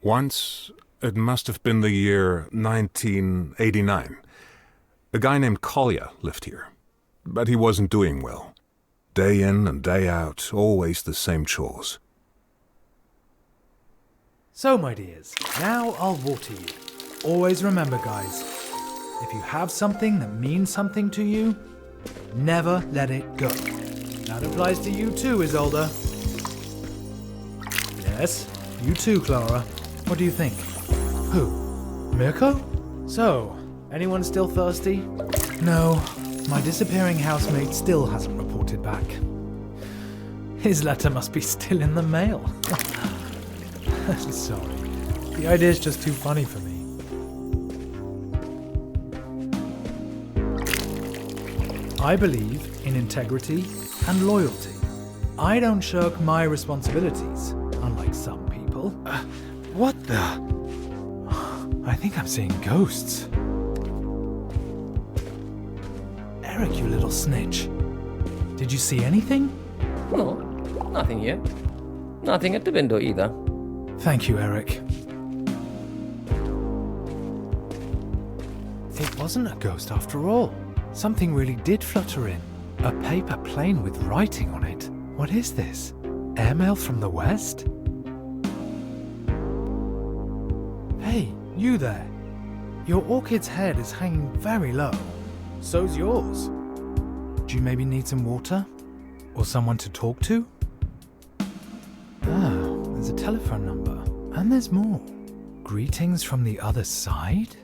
Once, it must have been the year 1989, a guy named Collier lived here. But he wasn't doing well. Day in and day out, always the same chores. So, my dears, now I'll water you. Always remember, guys, if you have something that means something to you, never let it go. That applies to you too, Isolde. Yes, you too, Clara. What do you think? Who? Mirko? So, anyone still thirsty? No, my disappearing housemate still hasn't reported back. His letter must be still in the mail. Sorry, the idea's just too funny for me. I believe in integrity and loyalty. I don't shirk my responsibilities, unlike some people. What the? I think I'm seeing ghosts. Eric, you little snitch. Did you see anything? No, nothing here. Nothing at the window either. Thank you, Eric. It wasn't a ghost after all. Something really did flutter in. A paper plane with writing on it. What is this? Airmail from the west? Hey, you there. Your orchid's head is hanging very low. So's yours. Do you maybe need some water? Or someone to talk to? Oh, there's a telephone number. And there's more. Greetings from the other side?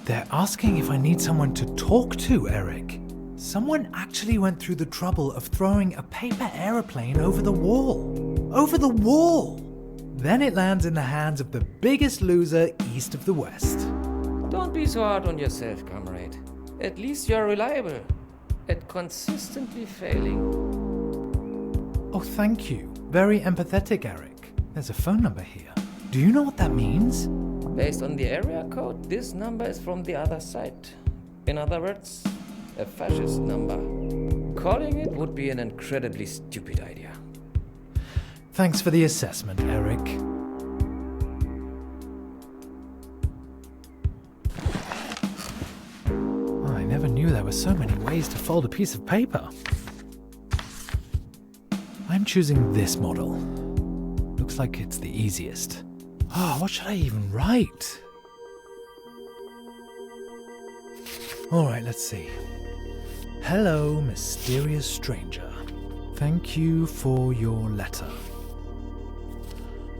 They're asking if I need someone to talk to, Eric. Someone actually went through the trouble of throwing a paper aeroplane over the wall. Over the wall! Then it lands in the hands of the biggest loser east of the west. Don't be so hard on yourself, comrade. At least you're reliable at consistently failing. Oh, thank you. Very empathetic, Eric. There's a phone number here. Do you know what that means? Based on the area code, this number is from the other side. In other words, a fascist number. Calling it would be an incredibly stupid idea. Thanks for the assessment, Eric. I never knew there were so many ways to fold a piece of paper. I'm choosing this model. Looks like it's the easiest. What should I even write? Alright, let's see. Hello, mysterious stranger. Thank you for your letter.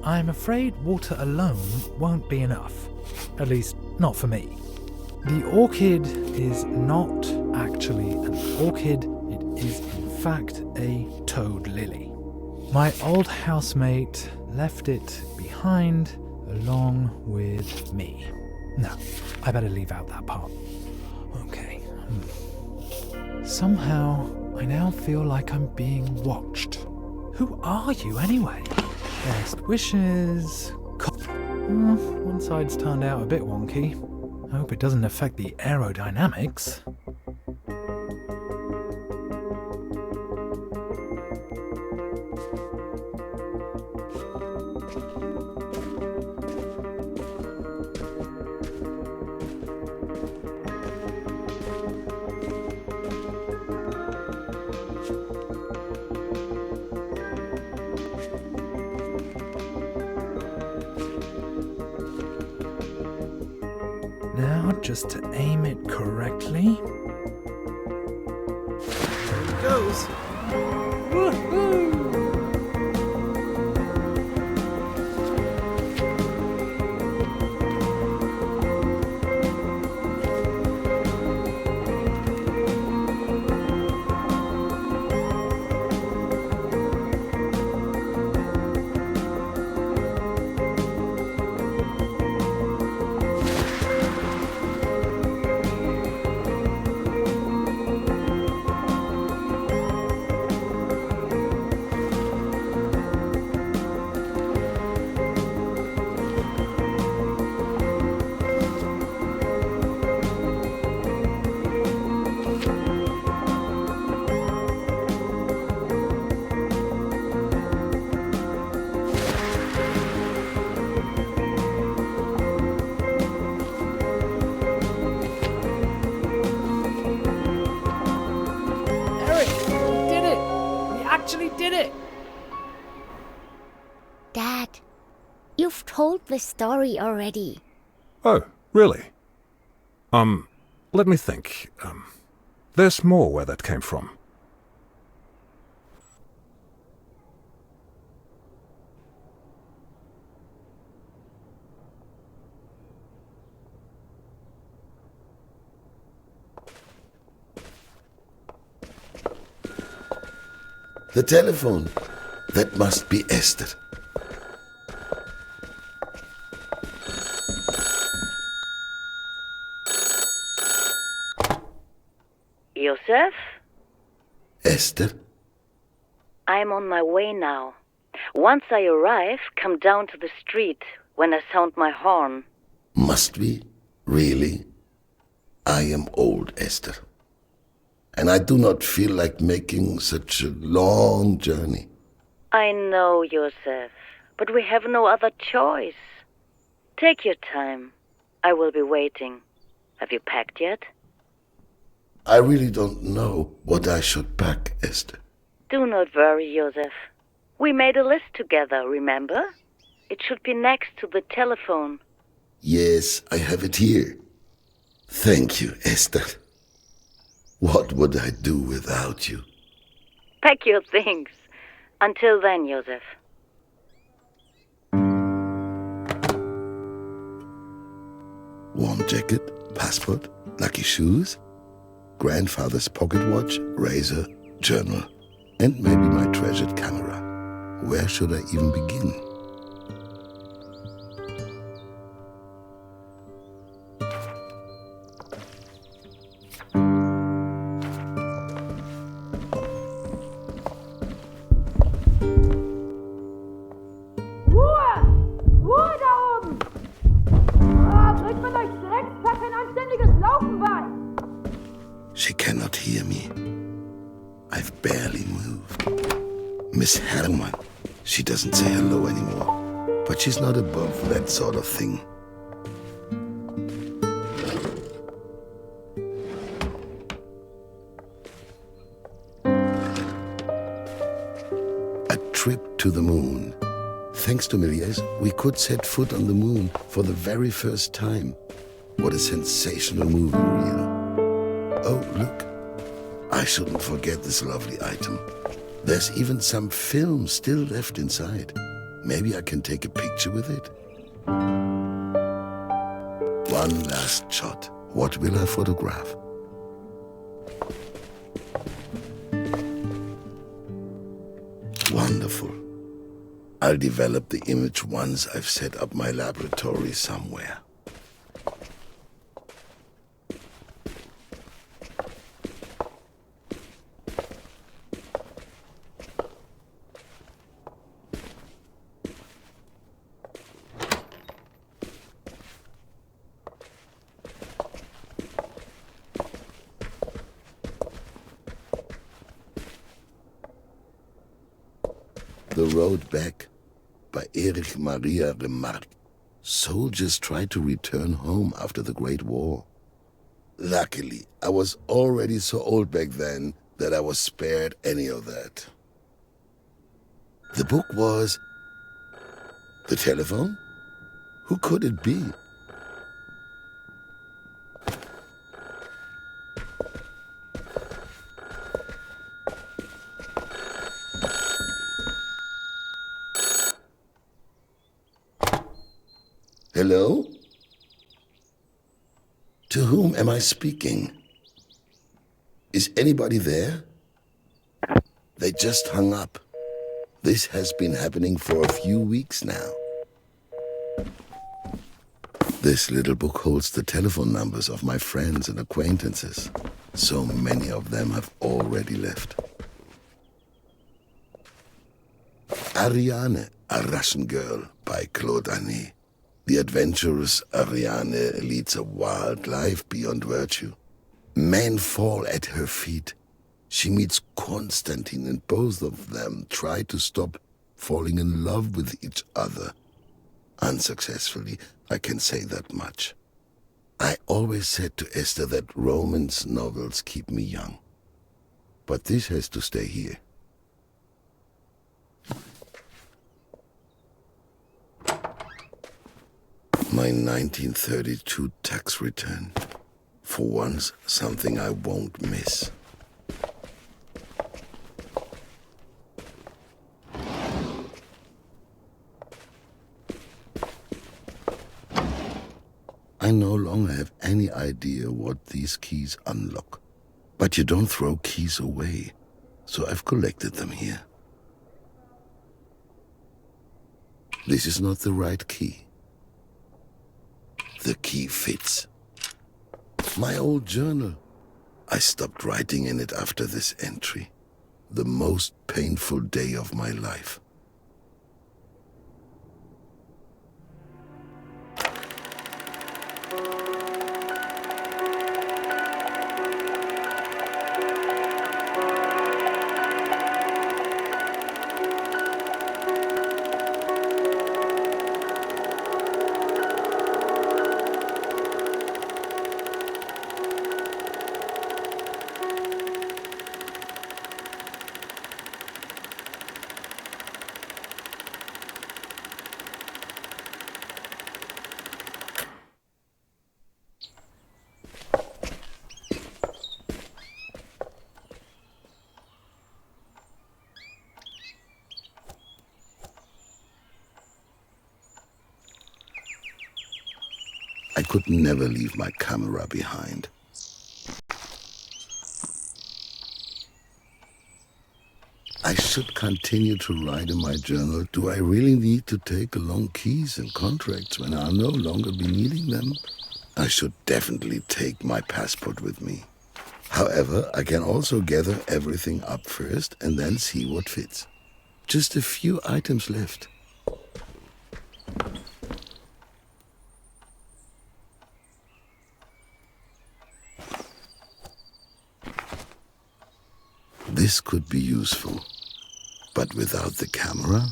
I'm afraid water alone won't be enough. At least, not for me. The orchid is not actually an orchid. It is, in fact, a toad lily. My old housemate left it behind along with me. No, I better leave out that part. Okay. Somehow, I now feel like I'm being watched. Who are you anyway? Best wishes. One side's turned out a bit wonky. I hope it doesn't affect the aerodynamics. Now, just to aim it correctly. There it goes. Woohoo! actually did it! Dad, you've told the story already. Oh, really? Let me think. There's more where that came from. The telephone. That must be Esther. Joseph? Esther? I'm on my way now. Once I arrive, come down to the street when I sound my horn. Must we? Really? I am old, Esther. And I do not feel like making such a long journey. I know, Joseph, but we have no other choice. Take your time. I will be waiting. Have you packed yet? I really don't know what I should pack, Esther. Do not worry, Joseph. We made a list together, remember? It should be next to the telephone. Yes, I have it here. Thank you, Esther. What would I do without you? Pack your things. Until then, Joseph. Warm jacket, passport, lucky shoes, grandfather's pocket watch, razor, journal, and maybe my treasured camera. Where should I even begin? Ruhe da oben! Bringt man euch Drecksack ein anständiges Laufen bei! She cannot hear me. I've barely moved. Miss Hermann, she doesn't say hello anymore, but she's not above that sort of thing. A trip to the moon. Thanks to Méliès, we could set foot on the moon for the very first time. What a sensational movie reel. Oh, look. I shouldn't forget this lovely item. There's even some film still left inside. Maybe I can take a picture with it. One last shot. What will I photograph? Wonderful. I'll develop the image once I've set up my laboratory somewhere. The Road Back by Erich Maria Remarque. Soldiers tried to return home after the Great War. Luckily, I was already so old back then that I was spared any of that. The book was... The telephone? Who could it be? Hello? To whom am I speaking? Is anybody there? They just hung up. This has been happening for a few weeks now. This little book holds the telephone numbers of my friends and acquaintances. So many of them have already left. Ariane, a Russian Girl by Claude Annet. The adventurous Ariane leads a wild life beyond virtue. Men fall at her feet. She meets Constantine, and both of them try to stop falling in love with each other. Unsuccessfully, I can say that much. I always said to Esther that romance novels keep me young. But this has to stay here. My 1932 tax return. For once, something I won't miss. I no longer have any idea what these keys unlock. But you don't throw keys away, so I've collected them here. This is not the right key. The key fits. My old journal. I stopped writing in it after this entry. The most painful day of my life. I could never leave my camera behind. I should continue to write in my journal. Do I really need to take along keys and contracts when I'll no longer be needing them? I should definitely take my passport with me. However, I can also gather everything up first and then see what fits. Just a few items left. This could be useful, but without the camera?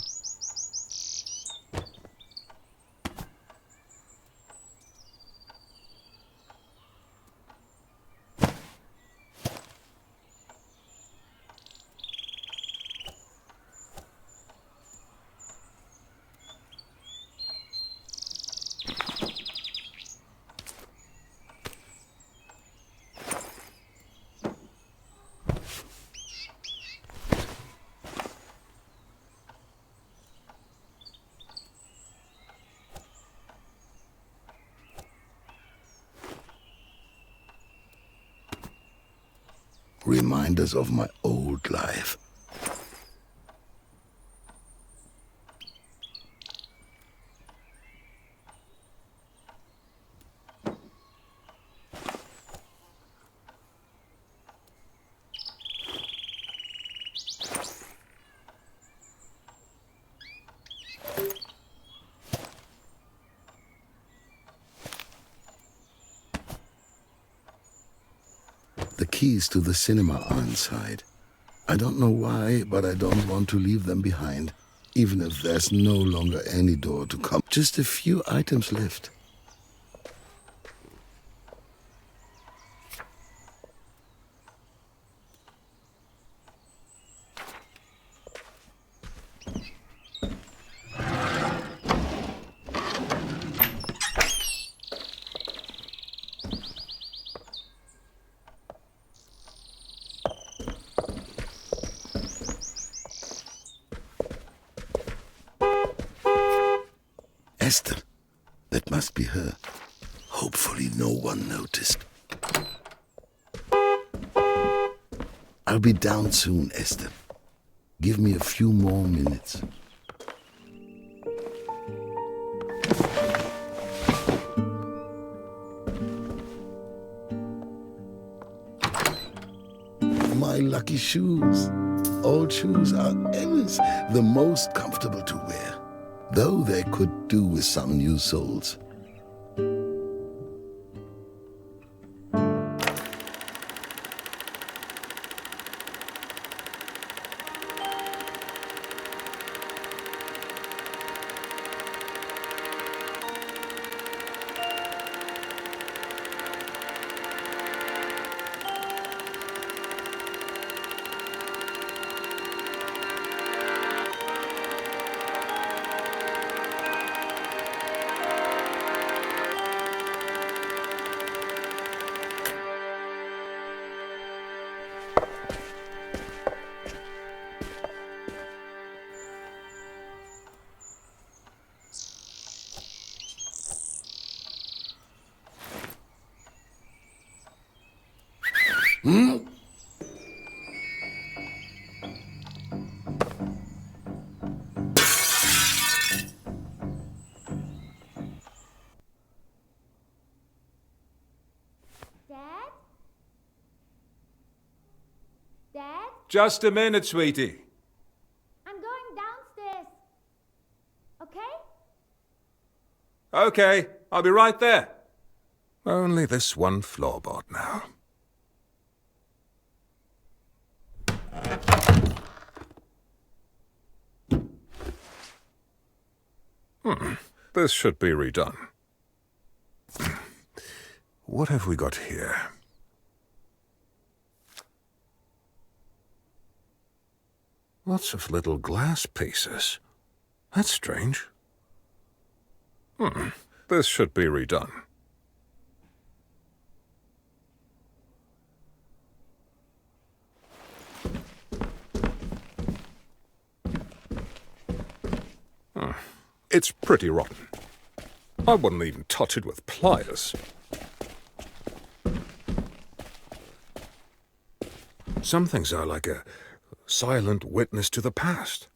Reminders of my old life. The keys to the cinema are inside. I don't know why, but I don't want to leave them behind, even if there's no longer any door to come. Just a few items left. Esther, that must be her. Hopefully no one noticed. I'll be down soon, Esther. Give me a few more minutes. My lucky shoes. Old shoes are always the most comfortable to wear, though they could do with some new soles. Dad? Dad? Just a minute, sweetie. I'm going downstairs. Okay? Okay, I'll be right there. Only this one floorboard now. This should be redone. What have we got here? Lots of little glass pieces. That's strange. This should be redone. It's pretty rotten. I wouldn't even touch it with pliers. Some things are like a silent witness to the past.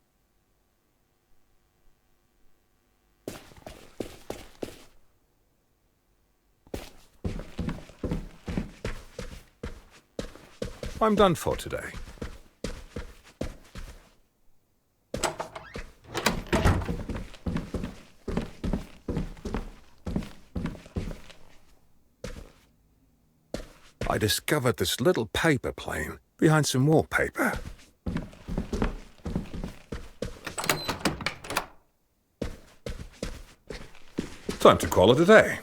I'm done for today. I discovered this little paper plane behind some wallpaper. Time to call it a day.